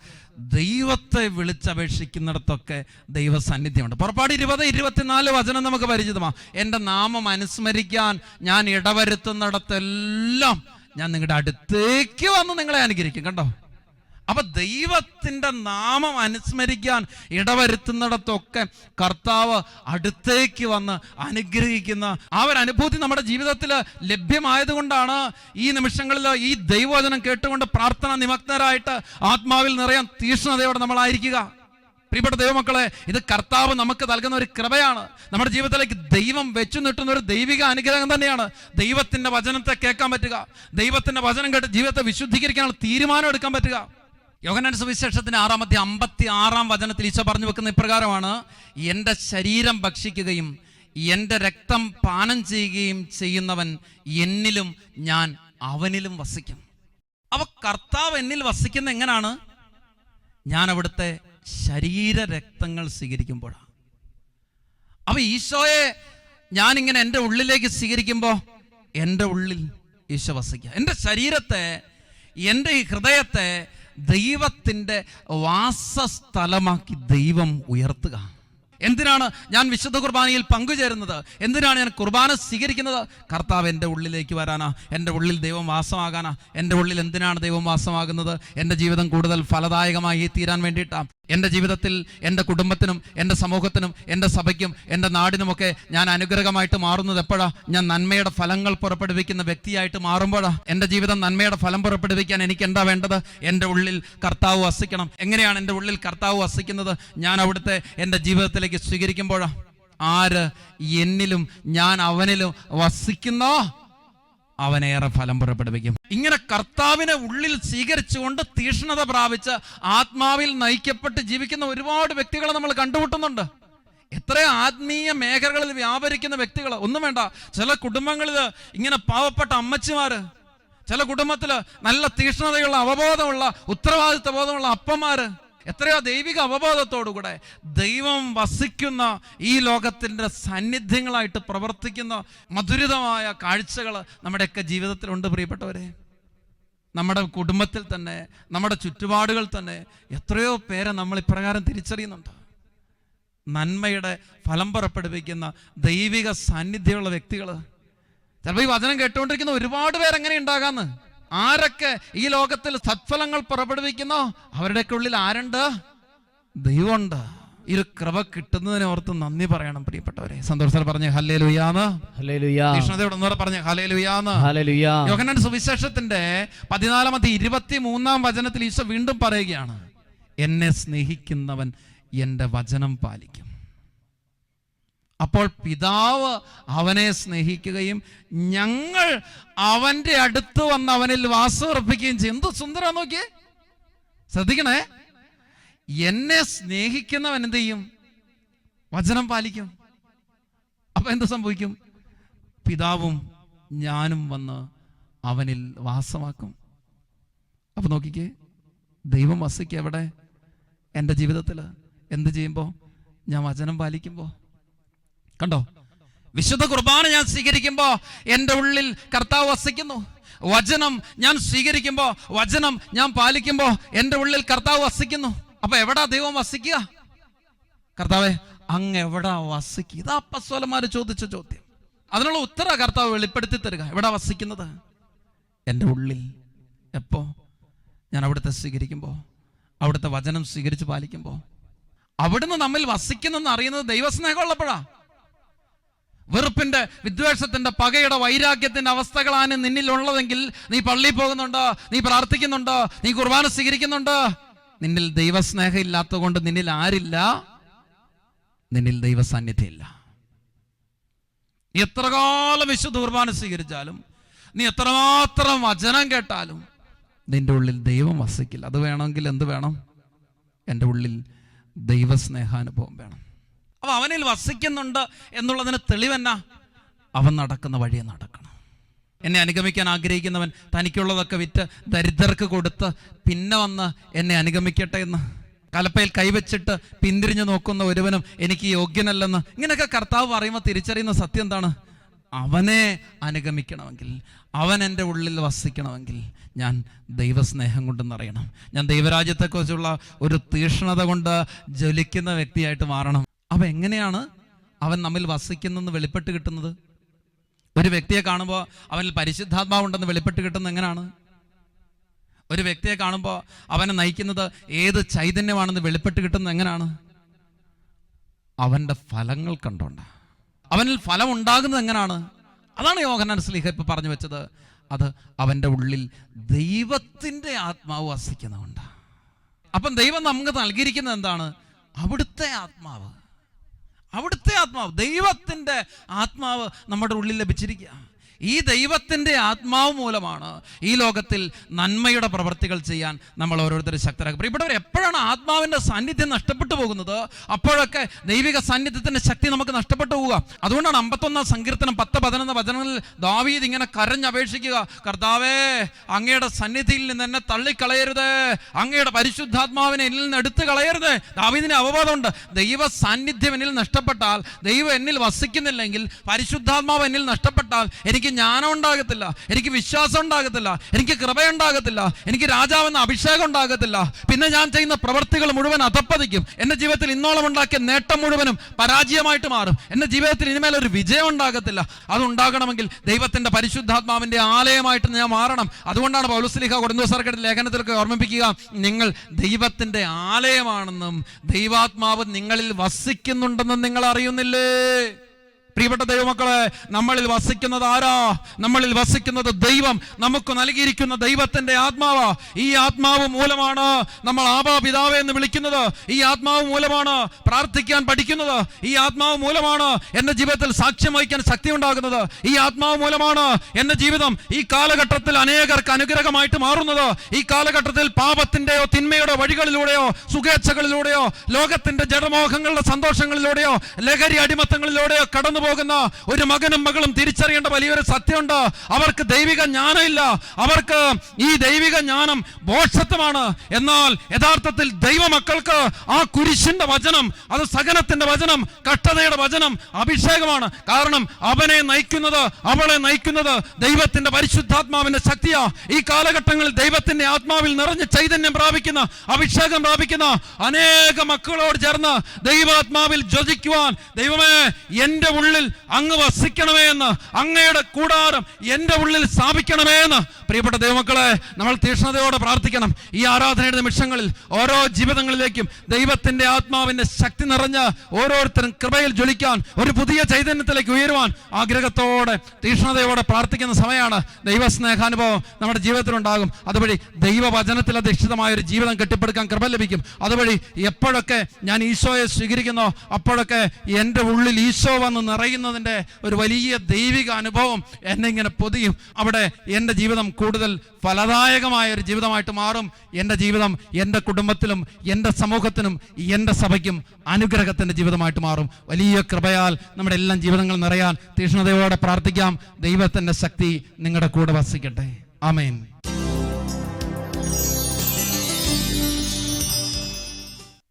ദൈവത്തെ വിളിച്ചപേക്ഷിക്കുന്നിടത്തൊക്കെ ദൈവ സാന്നിധ്യമുണ്ട്. പുറപ്പാട് 20-24 വചനം നമുക്ക് പരിചിതമാണ്. എൻ്റെ നാമം അനുസ്മരിക്കാൻ ഞാൻ ഇടവരുത്തുന്നിടത്തെല്ലാം ഞാൻ നിങ്ങളുടെ അടുത്തേക്ക് വന്ന് നിങ്ങളെ അനുഗ്രഹിക്കും. കണ്ടോ? അപ്പൊ ദൈവത്തിന്റെ നാമം അനുസ്മരിക്കാൻ ഇടവരുത്തുന്നിടത്തൊക്കെ കർത്താവ് അടുത്തേക്ക് വന്ന് അനുഗ്രഹിക്കുന്ന ആ ഒരു അനുഭൂതി നമ്മുടെ ജീവിതത്തിൽ ലഭ്യമായതുകൊണ്ടാണ് ഈ നിമിഷങ്ങളിൽ ഈ ദൈവവചനം കേട്ടുകൊണ്ട് പ്രാർത്ഥന നിമഗ്നരായിട്ട് ആത്മാവിൽ നിറയാൻ തീഷ്ണതയോടെ നമ്മളായിരിക്കുക. പ്രിയപ്പെട്ട ദൈവമക്കളെ, ഇത് കർത്താവ് നമുക്ക് നൽകുന്ന ഒരു കൃപയാണ്. നമ്മുടെ ജീവിതത്തിലേക്ക് ദൈവം വെച്ചു നീട്ടുന്ന ഒരു ദൈവിക അനുഗ്രഹം തന്നെയാണ് ദൈവത്തിന്റെ വചനത്തെ കേൾക്കാൻ പറ്റുക, ദൈവത്തിന്റെ വചനം കേട്ട് ജീവിതത്തെ വിശുദ്ധീകരിക്കാനുള്ള തീരുമാനം എടുക്കാൻ പറ്റുക. യോഹന്നാൻ സുവിശേഷത്തിന്റെ 6-56 വചനത്തിൽ ഈശോ പറഞ്ഞു വെക്കുന്ന ഇപ്രകാരമാണ്: എൻ്റെ ശരീരം ഭക്ഷിക്കുകയും എൻ്റെ രക്തം പാനം ചെയ്യുകയും ചെയ്യുന്നവൻ എന്നിലും ഞാൻ അവനിലും വസിക്കും. അപ്പൊ കർത്താവ് എന്നിൽ വസിക്കുന്ന എങ്ങനെയാണ്? ഞാൻ അവിടുത്തെ ശരീരരക്തങ്ങൾ സ്വീകരിക്കുമ്പോഴാണ്. അപ്പൊ ഈശോയെ ഞാനിങ്ങനെ എൻ്റെ ഉള്ളിലേക്ക് സ്വീകരിക്കുമ്പോൾ എൻ്റെ ഉള്ളിൽ ഈശോ വസിക്കുക. എൻ്റെ ശരീരത്തെ, എൻ്റെ ഈ ഹൃദയത്തെ ദൈവത്തിൻ്റെ വാസസ്ഥലമാക്കി ദൈവം ഉയർത്തുക. എന്തിനാണ് ഞാൻ വിശുദ്ധ കുർബാനയിൽ പങ്കുചേരുന്നത്? എന്തിനാണ് ഞാൻ കുർബാന സ്വീകരിക്കുന്നത്? കർത്താവ് എൻ്റെ ഉള്ളിലേക്ക് വരാനാ, എൻ്റെ ഉള്ളിൽ ദൈവം വാസമാകാനാ. എൻ്റെ ഉള്ളിൽ എന്തിനാണ് ദൈവം വാസമാകുന്നത്? എൻ്റെ ജീവിതം കൂടുതൽ ഫലദായകമായി തീരാൻ വേണ്ടിയിട്ടാണ്. എൻ്റെ ജീവിതത്തിൽ എൻ്റെ കുടുംബത്തിനും എൻ്റെ സമൂഹത്തിനും എൻ്റെ സഭയ്ക്കും എൻ്റെ നാടിനുമൊക്കെ ഞാൻ അനുഗ്രഹമായിട്ട് മാറുന്നത് എപ്പോഴാണ്? ഞാൻ നന്മയുടെ ഫലങ്ങൾ പുറപ്പെടുവിക്കുന്ന വ്യക്തിയായിട്ട് മാറുമ്പോഴാണ്. എൻ്റെ ജീവിതം നന്മയുടെ ഫലം പുറപ്പെടുവിക്കാൻ എനിക്ക് എന്താ വേണ്ടത്? എൻ്റെ ഉള്ളിൽ കർത്താവ് വസിക്കണം. എങ്ങനെയാണ് എൻ്റെ ഉള്ളിൽ കർത്താവ് വസിക്കുന്നത്? ഞാൻ അവിടുത്തെ എൻ്റെ ജീവിതത്തിലേക്ക് സ്വീകരിക്കുമ്പോഴാണ്. ആര് എന്നിലും ഞാൻ അവനിലും വസിക്കുന്നോ അവനേറെ ഫലം പുറപ്പെടുവിക്കും. ഇങ്ങനെ കർത്താവിനെ ഉള്ളിൽ സ്വീകരിച്ചുകൊണ്ട് തീഷ്ണത പ്രാപിച്ച് ആത്മാവിൽ നയിക്കപ്പെട്ട് ജീവിക്കുന്ന ഒരുപാട് വ്യക്തികളെ നമ്മൾ കണ്ടുമുട്ടുന്നുണ്ട്. എത്ര ആത്മീയ മേഖലകളിൽ വ്യാപരിക്കുന്ന വ്യക്തികൾ. ഒന്നും വേണ്ട, ചില കുടുംബങ്ങളിൽ ഇങ്ങനെ പാവപ്പെട്ട അമ്മച്ചിമാര്, ചില കുടുംബത്തിൽ നല്ല തീഷ്ണതയുള്ള അവബോധമുള്ള ഉത്തരവാദിത്വ ബോധമുള്ള അപ്പന്മാര്, എത്രയോ ദൈവിക അവബോധത്തോടുകൂടെ ദൈവം വസിക്കുന്ന ഈ ലോകത്തിൻ്റെ സാന്നിധ്യങ്ങളായിട്ട് പ്രവർത്തിക്കുന്ന മധുരിതമായ കാഴ്ചകൾ നമ്മുടെയൊക്കെ ജീവിതത്തിലുണ്ട്. പ്രിയപ്പെട്ടവരെ, നമ്മുടെ കുടുംബത്തിൽ തന്നെ, നമ്മുടെ ചുറ്റുപാടുകൾ തന്നെ എത്രയോ പേരെ നമ്മൾ ഇപ്രകാരം തിരിച്ചറിയുന്നുണ്ട്. നന്മയുടെ ഫലം പുറപ്പെടുവിക്കുന്ന ദൈവിക സാന്നിധ്യമുള്ള വ്യക്തികൾ. ചിലപ്പോൾ ഈ വചനം കേട്ടുകൊണ്ടിരിക്കുന്ന ഒരുപാട് പേരെങ്ങനെ ഉണ്ടാകാന്ന്. ആരൊക്കെ ഈ ലോകത്തിൽ സത്ഫലങ്ങൾ പുറപ്പെടുവിക്കുന്നോ അവരുടെയൊക്കെ ഉള്ളിൽ ആരുണ്ട്? ദൈവമുണ്ട്. ഈ ഒരു കൃപ കിട്ടുന്നതിനെ ഓർത്ത് നന്ദി പറയണം പ്രിയപ്പെട്ടവരെ. സന്തോഷത്തോടെ പറഞ്ഞേ ഹല്ലേലൂയാന്ന്. തീഷ്ണതയോടെ ഒന്നുകൂടെ പറഞ്ഞേ ഹല്ലേലൂയാന്ന്. യോഹന്നാൻ സുവിശേഷത്തിന്റെ 14-23 വചനത്തിൽ ഈശോ വീണ്ടും പറയുകയാണ്: എന്നെ സ്നേഹിക്കുന്നവൻ എൻ്റെ വചനം പാലിക്കും. അപ്പോൾ പിതാവ് അവനെ സ്നേഹിക്കുകയും ഞങ്ങൾ അവന്റെ അടുത്ത് വന്ന് അവനിൽ വാസമുറപ്പിക്കുകയും ചെയ്യും. എന്ത് സുന്ദരം നോക്കിയേ, ശ്രദ്ധിക്കണേ. എന്നെ സ്നേഹിക്കുന്നവൻ എന്ത് ചെയ്യും? വചനം പാലിക്കും. അപ്പൊ എന്ത് സംഭവിക്കും? പിതാവും ഞാനും വന്ന് അവനിൽ വാസമാക്കും. അപ്പൊ നോക്കിക്കേ, ദൈവം വസിക്കുക എവിടെ? എൻ്റെ ജീവിതത്തിൽ. എന്ത് ചെയ്യുമ്പോൾ? ഞാൻ വചനം പാലിക്കുമ്പോൾ. കണ്ടോ, വിശുദ്ധ കുർബാന ഞാൻ സ്വീകരിക്കുമ്പോൾ എൻ്റെ ഉള്ളിൽ കർത്താവ് വസിക്കുന്നു. വചനം ഞാൻ സ്വീകരിക്കുമ്പോൾ, വചനം ഞാൻ പാലിക്കുമ്പോൾ എൻ്റെ ഉള്ളിൽ കർത്താവ് വസിക്കുന്നു. അപ്പൊ എവിടാ ദൈവം വസിക്കുക? കർത്താവേ, അങ്ങ് എവിടാ വസിക്കുക? ഇതാ അപ്പസ്തലന്മാര് ചോദിച്ച ചോദ്യം. അതിനുള്ള ഉത്തര കർത്താവ് വെളിപ്പെടുത്തി തരിക. എവിടാ വസിക്കുന്നത്? എൻ്റെ ഉള്ളിൽ. എപ്പോ? ഞാൻ അവിടുത്തെ സ്വീകരിക്കുമ്പോൾ, അവിടുത്തെ വചനം സ്വീകരിച്ച് പാലിക്കുമ്പോൾ. അവിടുന്ന് നമ്മിൽ വസിക്കുന്നെന്ന് അറിയുന്നത് ദൈവസ്നേഹം ഉള്ളപ്പോഴാ. വെറുപ്പിന്റെ, വിദ്വേഷത്തിന്റെ, പകയുടെ, വൈരാഗ്യത്തിന്റെ അവസ്ഥകളാണ് നിന്നിലുള്ളതെങ്കിൽ നീ പള്ളിയിൽ പോകുന്നുണ്ടോ, നീ പ്രാർത്ഥിക്കുന്നുണ്ടോ, നീ കുർബാന സ്വീകരിക്കുന്നുണ്ടോ? നിന്നിൽ ദൈവസ്നേഹം ഇല്ലാത്തത് കൊണ്ട് നിന്നിൽ ആരില്ല? നിന്നിൽ ദൈവസാന്നിധ്യം ഇല്ല. എത്ര കാലം വിശുദ്ധ കുർബാന സ്വീകരിച്ചാലും, നീ എത്രമാത്രം വചനം കേട്ടാലും നിന്റെ ഉള്ളിൽ ദൈവം വസിക്കില്ല. അത് വേണമെങ്കിൽ എന്ത് വേണം? എൻ്റെ ഉള്ളിൽ ദൈവസ്നേഹാനുഭവം വേണം. അപ്പൊ അവനിൽ വസിക്കുന്നുണ്ട് എന്നുള്ളതിന് തെളിവെന്നാ? അവൻ നടക്കുന്ന വഴിയെ നടക്കണം. എന്നെ അനുഗമിക്കാൻ ആഗ്രഹിക്കുന്നവൻ തനിക്കുള്ളതൊക്കെ വിറ്റ് ദരിദ്രർക്ക് കൊടുത്ത് പിന്നെ വന്ന് എന്നെ അനുഗമിക്കട്ടെ എന്ന്. കലപ്പയിൽ കൈവച്ചിട്ട് പിന്തിരിഞ്ഞു നോക്കുന്ന ഒരുവനും എനിക്ക് യോഗ്യനല്ലെന്ന്. ഇങ്ങനെയൊക്കെ കർത്താവ് പറയുമ്പോൾ തിരിച്ചറിയുന്ന സത്യം എന്താണ്? അവനെ അനുഗമിക്കണമെങ്കിൽ, അവൻ എൻ്റെ ഉള്ളിൽ വസിക്കണമെങ്കിൽ ഞാൻ ദൈവസ്നേഹം കൊണ്ട് നിറയണം. ഞാൻ ദൈവരാജ്യത്തെക്കുറിച്ചുള്ള ഒരു തീക്ഷ്ണത കൊണ്ട് ജ്വലിക്കുന്ന വ്യക്തിയായിട്ട് മാറണം. അപ്പൊ എങ്ങനെയാണ് അവൻ നമ്മിൽ വസിക്കുന്നെന്ന് വെളിപ്പെട്ട് കിട്ടുന്നത്? ഒരു വ്യക്തിയെ കാണുമ്പോൾ അവനിൽ പരിശുദ്ധാത്മാവ് ഉണ്ടെന്ന് വെളിപ്പെട്ട് കിട്ടുന്നത് എങ്ങനെയാണ്? ഒരു വ്യക്തിയെ കാണുമ്പോൾ അവനെ നയിക്കുന്നത് ഏത് ചൈതന്യമാണെന്ന് വെളിപ്പെട്ട് കിട്ടുന്നത് എങ്ങനെയാണ്? അവൻ്റെ ഫലങ്ങൾ കണ്ടോണ്ട. അവനിൽ ഫലം ഉണ്ടാകുന്നത് എങ്ങനെയാണ്? അതാണ് യോഹന്നാൻ ശ്ലീഹ ഇപ്പൊ പറഞ്ഞു വെച്ചത്. അത് അവൻ്റെ ഉള്ളിൽ ദൈവത്തിൻ്റെ ആത്മാവ് വസിക്കുന്നതുകൊണ്ട്. അപ്പം ദൈവം നമുക്ക് നൽകിയിരിക്കുന്നത് എന്താണ്? അവിടുത്തെ ആത്മാവ്. അവിടുത്തെ ആത്മാവ്, ദൈവത്തിൻ്റെ ആത്മാവ് നമ്മുടെ ഉള്ളിൽ ലഭിച്ചിരിക്കുക. ഈ ദൈവത്തിൻ്റെ ആത്മാവ് മൂലമാണ് ഈ ലോകത്തിൽ നന്മയുടെ പ്രവൃത്തികൾ ചെയ്യാൻ നമ്മൾ ഓരോരുത്തരും ശക്തരാക്കുക. ഇവിടെ എപ്പോഴാണ് ആത്മാവിൻ്റെ സാന്നിധ്യം നഷ്ടപ്പെട്ടു പോകുന്നത്? അപ്പോഴൊക്കെ ദൈവിക സാന്നിധ്യത്തിൻ്റെ ശക്തി നമുക്ക് നഷ്ടപ്പെട്ടു പോവുക. അതുകൊണ്ടാണ് 51 സങ്കീർത്തനം 10-11 വചനങ്ങളിൽ ദാവീദ് ഇങ്ങനെ കരഞ്ഞപേക്ഷിക്കുക, കർത്താവേ, അങ്ങയുടെ സന്നിധിയിൽ നിന്ന് എന്നെ തള്ളിക്കളയരുത്, അങ്ങയുടെ പരിശുദ്ധാത്മാവിനെ എന്നിൽ നിന്ന് എടുത്തു കളയരുത്. ദാവീദിന് അവബോധമുണ്ട്, ദൈവ സാന്നിധ്യം എന്നിൽ നഷ്ടപ്പെട്ടാൽ, ദൈവം എന്നിൽ വസിക്കുന്നില്ലെങ്കിൽ, പരിശുദ്ധാത്മാവ് എന്നിൽ നഷ്ടപ്പെട്ടാൽ എനിക്ക് ജ്ഞാനം ഉണ്ടാകത്തില്ല, എനിക്ക് വിശ്വാസം ഉണ്ടാകത്തില്ല, എനിക്ക് കൃപയുണ്ടാകത്തില്ല, എനിക്ക് രാജാവെന്ന അഭിഷേകം ഉണ്ടാകത്തില്ല. പിന്നെ ഞാൻ ചെയ്യുന്ന പ്രവൃത്തികൾ മുഴുവൻ അധപ്പതിക്കും. എൻ്റെ ജീവിതത്തിൽ ഇന്നോളം ഉണ്ടാക്കിയ നേട്ടം മുഴുവനും പരാജയമായിട്ട് മാറും. എൻ്റെ ജീവിതത്തിൽ ഇനിമേൽ ഒരു വിജയം ഉണ്ടാകത്തില്ല. അതുണ്ടാകണമെങ്കിൽ ദൈവത്തിൻ്റെ പരിശുദ്ധാത്മാവിൻ്റെ ആലയമായിട്ട് ഞാൻ മാറണം. അതുകൊണ്ടാണ് പൗലോസ് ശ്ലീഹ കൊരിന്ത്യർക്കെഴുതിയ ലേഖനത്തിലൊക്കെ ഓർമ്മിപ്പിക്കുക, നിങ്ങൾ ദൈവത്തിൻ്റെ ആലയമാണെന്നും ദൈവാത്മാവ് നിങ്ങളിൽ വസിക്കുന്നുണ്ടെന്നും നിങ്ങൾ അറിയുന്നില്ലേ? പ്രിയപ്പെട്ട ദൈവമക്കളെ, നമ്മളിൽ വസിക്കുന്നത് ആരാ? നമ്മളിൽ വസിക്കുന്നത് ദൈവം നമുക്ക് നൽകിയിരിക്കുന്ന ദൈവത്തിന്റെ ആത്മാവാ. ഈ ആത്മാവ് മൂലമാണ് നമ്മൾ ആബാ പിതാവേ എന്ന് വിളിക്കുന്നത്. ഈ ആത്മാവ് മൂലമാണ് പ്രാർത്ഥിക്കാൻ പഠിക്കുന്നത്. ഈ ആത്മാവ് മൂലമാണ് എൻ്റെ ജീവിതത്തിൽ സാക്ഷ്യം വഹിക്കാൻ ശക്തി ഉണ്ടാകുന്നത്. ഈ ആത്മാവ് മൂലമാണ് എൻ്റെ ജീവിതം ഈ കാലഘട്ടത്തിൽ അനേകർക്ക് അനുഗ്രഹമായിട്ട് മാറുന്നത്. ഈ കാലഘട്ടത്തിൽ പാപത്തിന്റെയോ തിന്മയുടെ വഴികളിലൂടെയോ സുഖേച്ഛകളിലൂടെയോ ലോകത്തിന്റെ ജഡമോഹങ്ങളുടെ സന്തോഷങ്ങളിലൂടെയോ ലഹരി അടിമത്തങ്ങളിലൂടെയോ കടന്നു പോകുന്ന ഒരു മകനും മകളും തിരിച്ചറിയേണ്ട വലിയൊരു സത്യമുണ്ട്. അവർക്ക് ദൈവിക ജ്ഞാനമില്ല. അവർക്ക് ഈ ദൈവിക ജ്ഞാനം ബോധത്വമാണ്. എന്നാൽ യഥാർത്ഥത്തിൽ ദൈവമക്കൾക്ക് ആ കുരിശിന്റെ വചനം, അത് സഹനത്തിന്റെ വചനം, കഷ്ടതയുടെ വചനം അഭിഷേകമാണ്. കാരണം അവനെ നയിക്കുന്നത്, അവളെ നയിക്കുന്നത് ദൈവത്തിന്റെ പരിശുദ്ധാത്മാവിന്റെ ശക്തിയാ. ഈ കാലഘട്ടങ്ങളിൽ ദൈവത്തിന്റെ ആത്മാവിൽ നിറഞ്ഞ് ചൈതന്യം പ്രാപിക്കുന്ന, അഭിഷേകം പ്രാപിക്കുന്ന അനേക മക്കളോട് ചേർന്ന് ദൈവാത്മാവിൽ ജ്വലിക്കുവാൻ, ദൈവമേ എൻ്റെ ഉള്ളിൽ അങ്ങ് വസിക്കണമേ എന്ന്, അങ്ങയുടെ കൂടാരം എൻ്റെ ഉള്ളിൽ സ്ഥാപിക്കണമേ എന്ന്. പ്രിയപ്പെട്ട ദൈവമക്കളെ, നമ്മൾ തീക്ഷ്ണതയോടെ പ്രാർത്ഥിക്കണം. ഈ ആരാധനയുടെ നിമിഷങ്ങളിൽ ഓരോ ജീവിതങ്ങളിലേക്കും ദൈവത്തിന്റെ ആത്മാവിന്റെ ശക്തി നിറഞ്ഞ് ഓരോരുത്തരും കൃപയിൽ ജ്വലിക്കാൻ, ഒരു പുതിയ ചൈതന്യത്തിലേക്ക് ഉയരുവാൻ ആഗ്രഹത്തോടെ തീക്ഷ്ണതയോടെ പ്രാർത്ഥിക്കുന്ന സമയമാണ്. ദൈവസ്നേഹാനുഭവം നമ്മുടെ ജീവിതത്തിലുണ്ടാകും. അതുവഴി ദൈവവചനത്തിൽ അധിഷ്ഠിതമായ ഒരു ജീവിതം കെട്ടിപ്പടുക്കാൻ കൃപ ലഭിക്കും. അതുവഴി എപ്പോഴൊക്കെ ഞാൻ ഈശോയെ സ്വീകരിക്കുന്നോ അപ്പോഴൊക്കെ എൻ്റെ ഉള്ളിൽ ഈശോ വന്ന് നിറയുന്നതിൻ്റെ ഒരു വലിയ ദൈവിക അനുഭവം എന്നെ ഇങ്ങനെ പൊതിയും. അവിടെ എൻ്റെ ജീവിതം കൂടുതൽ ഫലദായകമായ ഒരു ജീവിതമായിട്ട് മാറും. എൻ്റെ ജീവിതം എൻ്റെ കുടുംബത്തിലും എൻ്റെ സമൂഹത്തിനും എൻ്റെ സഭയ്ക്കും അനുഗ്രഹത്തിൻ്റെ ജീവിതമായിട്ട് മാറും. വലിയ കൃപയാൽ നമ്മുടെ എല്ലാം ജീവിതങ്ങൾ നിറയാൻ തീക്ഷ്ണതയോടെ പ്രാർത്ഥിക്കാം. ദൈവത്തിൻ്റെ ശക്തി നിങ്ങളുടെ കൂടെ വസിക്കട്ടെ. ആമേൻ.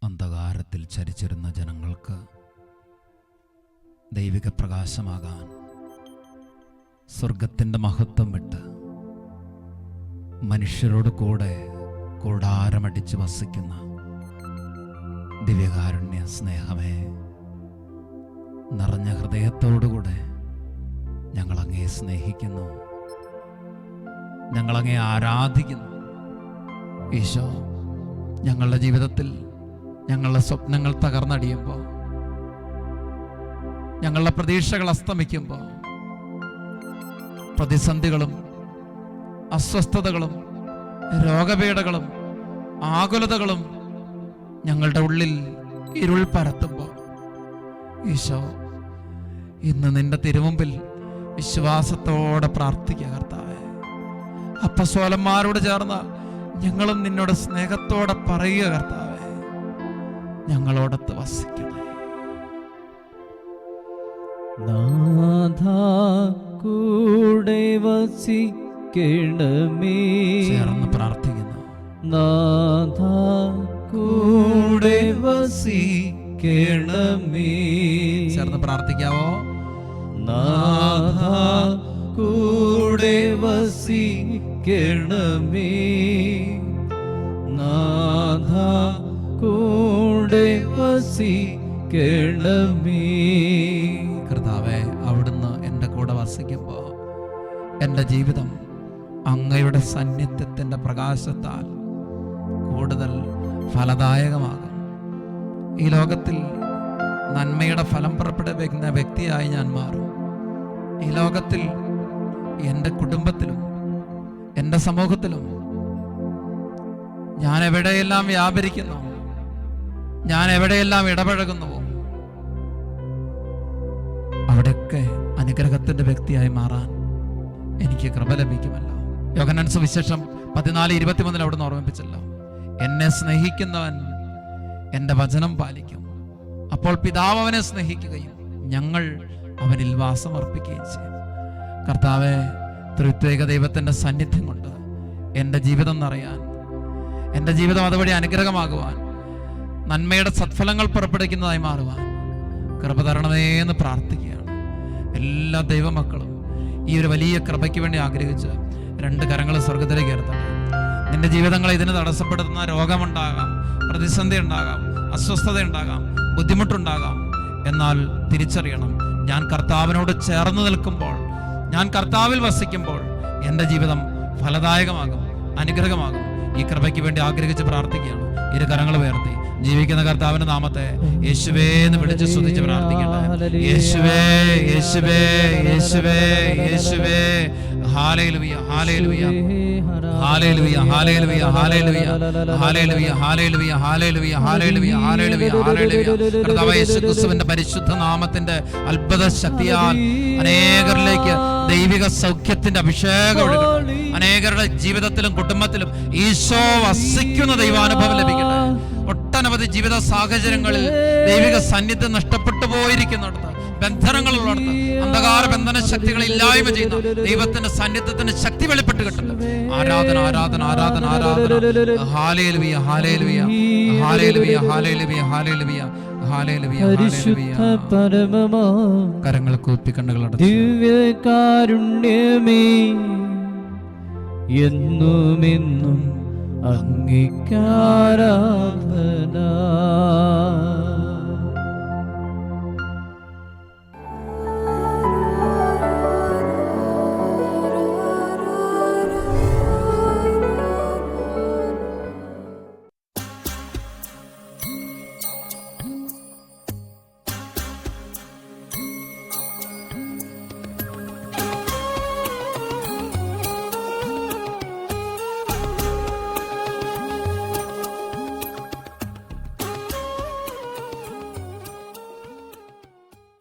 അന്ധകാരത്തിൽ ചരിച്ചിരുന്ന ജനങ്ങൾക്ക് ദൈവിക പ്രകാശമാകാൻ സ്വർഗത്തിൻ്റെ മഹത്വം വിട്ട് മനുഷ്യരോട് കൂടെ കൂടാരമടിച്ച് വസിക്കുന്ന ദിവ്യകാരുണ്യ സ്നേഹമേ, നിറഞ്ഞ ഹൃദയത്തോടുകൂടെ ഞങ്ങളങ്ങേ സ്നേഹിക്കുന്നു, ഞങ്ങളങ്ങേ ആരാധിക്കുന്നു. ഈശോ, ഞങ്ങളുടെ ജീവിതത്തിൽ ഞങ്ങളുടെ സ്വപ്നങ്ങൾ തകർന്നടിയുമ്പോൾ, ഞങ്ങളുടെ പ്രതീക്ഷകൾ അസ്തമിക്കുമ്പോൾ, പ്രതിസന്ധികളും അസ്വസ്ഥതകളും രോഗപീഠകളും ആകുലതകളും ഞങ്ങളുടെ ഉള്ളിൽ ഇരുൾ പരത്തുമ്പോൾ, ഈശോ, ഇന്ന് നിന്റെ തിരുമുമ്പിൽ വിശ്വാസത്തോടെ പ്രാർത്ഥിക്കുക കർത്താവേ. അപ്പസ്വലന്മാരോട് ചേർന്ന് ഞങ്ങളും നിന്നോട് സ്നേഹത്തോടെ പറയുക കർത്താവേ, ഞങ്ങളോടൊത്ത് വസിക്കണേ. നാഥാ കൂടെ വസിക്കണമേ. ചേർന്ന് പ്രാർത്ഥിക്കുന്നു. നാഥാ കൂടെ വസിക്കണമേ. ചേർന്ന് പ്രാർത്ഥിക്കാവോ? നാഥാ കൂടെ വസിക്കണമേ. നാഥാ കൂടെ വസിക്കണമേ. കർത്താവേ, അവിടുന്ന് എൻ്റെ കൂടെ വസിക്കുമ്പോൾ എൻ്റെ ജീവിതം അങ്ങയുടെ സാന്നിധ്യത്തിൻ്റെ പ്രകാശത്താൽ കൂടുതൽ ഫലദായകമാകും. ഈ ലോകത്തിൽ നന്മയുടെ ഫലം പുറപ്പെടുവിക്കുന്ന വ്യക്തിയായി ഞാൻ മാറും. ഈ ലോകത്തിൽ എൻ്റെ കുടുംബത്തിലും എൻ്റെ സമൂഹത്തിലും ഞാൻ എവിടെയെല്ലാം വ്യാപരിക്കുന്നു, ഞാൻ എവിടെയെല്ലാം ഇടപഴകുന്നുവോ, അവിടെയൊക്കെ അനുഗ്രഹത്തിന്റെ വ്യക്തിയായി മാറാൻ എനിക്ക് കൃപ ലഭിക്കുമല്ലോ. യോഹന്നാൻ സുവിശേഷം 14:23 അവിടുന്ന് ഓർമ്മിപ്പിച്ചല്ലോ, എന്നെ സ്നേഹിക്കുന്നവൻ എൻ്റെ വചനം പാലിക്കും, അപ്പോൾ പിതാവ് അവനെ സ്നേഹിക്കുകയും ഞങ്ങൾ അവനിൽ വാസമർപ്പിക്കുകയും ചെയ്യും. കർത്താവെ, ത്രിത്വൈക ദൈവത്തിൻ്റെ സാന്നിധ്യം കൊണ്ട് എൻ്റെ ജീവിതം നിറയാൻ, എൻ്റെ ജീവിതം അതുവഴി അനുഗ്രഹമാകുവാൻ, നന്മയുടെ സത്ഫലങ്ങൾ പുറപ്പെടുവിക്കുന്നതായി മാറുവാൻ കൃപ തരണമേ എന്ന് പ്രാർത്ഥിക്കുകയാണ്. എല്ലാ ദൈവമക്കളും ഈ ഒരു വലിയ കൃപയ്ക്ക് വേണ്ടി ആഗ്രഹിച്ച് 2 കരങ്ങൾ സ്വർഗത്തിലേക്ക് ഉയർത്തട്ടെ. നിന്റെ ജീവിതങ്ങൾ ഇതിന് തടസ്സപ്പെടുത്തുന്ന രോഗമുണ്ടാകാം, പ്രതിസന്ധി ഉണ്ടാകാം, അസ്വസ്ഥത ഉണ്ടാകാം, ബുദ്ധിമുട്ടുണ്ടാകാം. എന്നാൽ തിരിച്ചറിയണം, ഞാൻ കർത്താവിനോട് ചേർന്ന് നിൽക്കുമ്പോൾ, ഞാൻ കർത്താവിൽ വസിക്കുമ്പോൾ എൻ്റെ ജീവിതം ഫലദായകമാകും, അനുഗ്രഹമാകും. ഈ കൃപയ്ക്ക് വേണ്ടി ആഗ്രഹിച്ച് പ്രാർത്ഥിക്കുകയാണ്. 2 കരങ്ങൾ ഉയർത്തി ജീവിക്കുന്ന കർത്താവിന്റെ നാമത്തെ യേശുവേ എന്ന് വിളിച്ച് സ്തുതിച്ച് പ്രാർത്ഥിക്കട്ടെ. യേശുവേ, യേശുവേ, യേശുവേ, യേശുവേ. ഹല്ലേലൂയ, ഹല്ലേലൂയ, ഹല്ലേലൂയ, ഹല്ലേലൂയ, ഹല്ലേലൂയ, ഹല്ലേലൂയ, ഹല്ലേലൂയ, ഹല്ലേലൂയ, ഹല്ലേലൂയ, ഹല്ലേലൂയ, ഹല്ലേലൂയ. കർത്താവേ യേശുക്രിസ്തുവിന്റെ പരിശുദ്ധ നാമത്തിന്റെ അത്ഭുത ശക്തിയാൽ അനേകരിലേക്ക് ദൈവിക സൗഖ്യത്തിന്റെ അഭിഷേകം ഒഴുകട്ടെ. അനേകരുടെ ജീവിതത്തിലും കുടുംബത്തിലും ഈശോ വസിക്കുന്ന ദൈവാനുഭവം ലഭിക്കട്ടെ. ഒട്ടനവധി ജീവിത സാഹചര്യങ്ങളിൽ ദൈവിക സാന്നിധ്യം നഷ്ടപ്പെട്ടു പോയിരിക്കുന്നിടത്ത്, ബന്ധനങ്ങളുള്ളിടത്ത് അന്ധകാര ബന്ധന ശക്തികളെ ഇല്ലായ്മ ചെയ്യുന്ന ദൈവത്തിന്റെ സാന്നിധ്യത്തിന്റെ ശക്തി വെളിപ്പെട്ട് കിട്ടുന്നു. ആരാധന, ആരാധന, ആരാധന, ആരാധന. ഹല്ലേലൂയ, ഹല്ലേലൂയ, ഹല്ലേലൂയ, ഹല്ലേലൂയ, ഹല്ലേലൂയ, ഹല്ലേലൂയ, ഹല്ലേലൂയ. കരങ്ങൾ കൂപ്പി കണ്ണുകൾ അടച്ച് ദിവ്യകാരുണ്യമേ, എന്നുമെന്നും അങ്ങേക്കാരാധന.